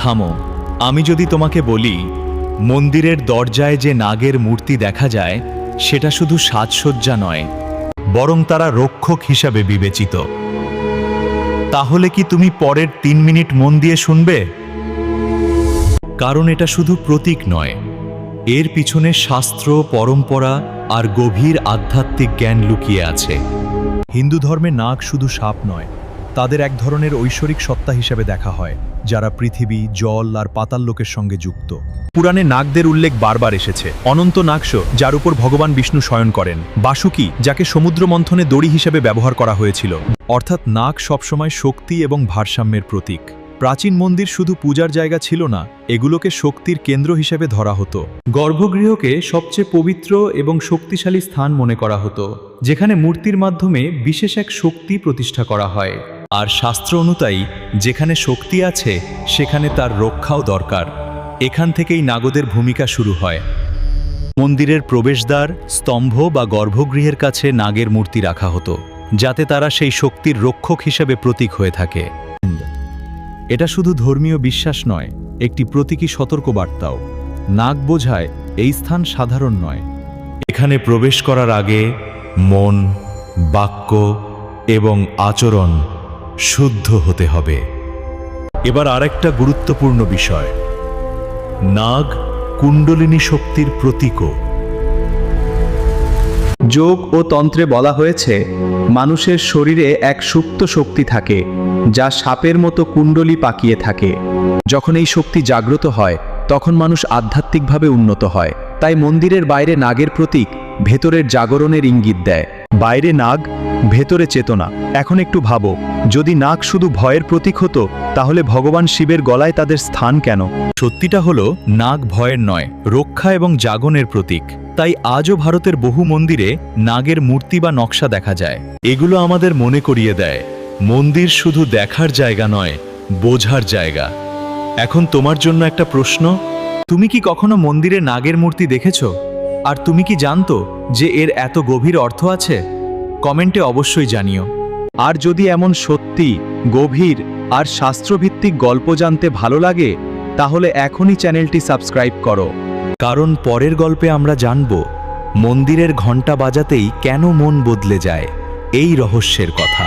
থামো, আমি যদি তোমাকে বলি মন্দিরের দরজায় যে নাগের মূর্তি দেখা যায় সেটা শুধু সাজসজ্জা নয়, বরং তারা রক্ষক হিসাবে বিবেচিত, তাহলে কি তুমি পরের 3 মিনিট মন দিয়ে শুনবে? কারণ এটা শুধু প্রতীক নয়, এর পিছনে শাস্ত্র, পরম্পরা আর গভীর আধ্যাত্মিক জ্ঞান লুকিয়ে আছে। হিন্দু ধর্মে নাগ শুধু সাপ নয়, তাদের এক ধরনের ঐশ্বরিক সত্তা হিসেবে দেখা হয়, যারা পৃথিবী, জল আর পাতাল লোকের সঙ্গে যুক্ত। পুরাণে নাগদের উল্লেখ বারবার এসেছে। অনন্ত নাগশ, যার উপর ভগবান বিষ্ণু শয়ন করেন; বাসুকি, যাকে সমুদ্র মন্থনে দড়ি হিসেবে ব্যবহার করা হয়েছিল। অর্থাৎ নাগ সবসময় শক্তি এবং ভারসাম্যের প্রতীক। প্রাচীন মন্দির শুধু পূজার জায়গা ছিল না, এগুলোকে শক্তির কেন্দ্র হিসেবে ধরা হতো। গর্ভগৃহকে সবচেয়ে পবিত্র এবং শক্তিশালী স্থান মনে করা হতো, যেখানে মূর্তির মাধ্যমে বিশেষ এক শক্তি প্রতিষ্ঠা করা হয়। আর শাস্ত্র অনুযায়ী যেখানে শক্তি আছে সেখানে তার রক্ষাও দরকার। এখান থেকেই নাগদের ভূমিকা শুরু হয়। মন্দিরের প্রবেশদ্বার, স্তম্ভ বা গর্ভগৃহের কাছে নাগের মূর্তি রাখা হতো, যাতে তারা সেই শক্তির রক্ষক হিসেবে প্রতীক হয়ে থাকে। এটা শুধু ধর্মীয় বিশ্বাস নয়, একটি প্রতীকী সতর্কবার্তাও। নাগ বোঝায় এই স্থান সাধারণ নয়। এখানে প্রবেশ করার আগে মন, বাক্য এবং আচরণ শুদ্ধ হতে হবে। এবার আরেকটা গুরুত্বপূর্ণ বিষয়, নাগ কুণ্ডলিনী শক্তির প্রতীকও। যোগ ও তন্ত্রে বলা হয়েছে, মানুষের শরীরে এক সুপ্ত শক্তি থাকে, যা সাপের মতো কুণ্ডলী পাকিয়ে থাকে। যখন এই শক্তি জাগ্রত হয়, তখন মানুষ আধ্যাত্মিকভাবে উন্নত হয়। তাই মন্দিরের বাইরে নাগের প্রতীক ভেতরের জাগরণের ইঙ্গিত দেয়। বাইরে নাগ, ভেতরে চেতনা। এখন একটু ভাবো, যদি নাগ শুধু ভয়ের প্রতীক হতো, তাহলে ভগবান শিবের গলায় তাদের স্থান কেন? সত্যিটা হলো, নাগ ভয়ের নয়, রক্ষা এবং জাগরণের প্রতীক। তাই আজও ভারতের বহু মন্দিরে নাগের মূর্তি বা নকশা দেখা যায়। এগুলো আমাদের মনে করিয়ে দেয়, মন্দির শুধু দেখার জায়গা নয়, বোঝার জায়গা। এখন তোমার জন্য একটা প্রশ্ন, তুমি কি কখনো মন্দিরে নাগের মূর্তি দেখেছো? আর তুমি কি জানতো যে এর এত গভীর অর্থ আছে? কমেন্টে অবশ্যই জানিও। আর যদি এমন সত্যি, গভীর আর শাস্ত্রভিত্তিক গল্প জানতে ভালো লাগে, তাহলে এখনই চ্যানেলটি সাবস্ক্রাইব করো। কারণ পরের গল্পে আমরা জানব মন্দিরের ঘণ্টা বাজাতেই কেন মন বদলে যায়, এই রহস্যের কথা।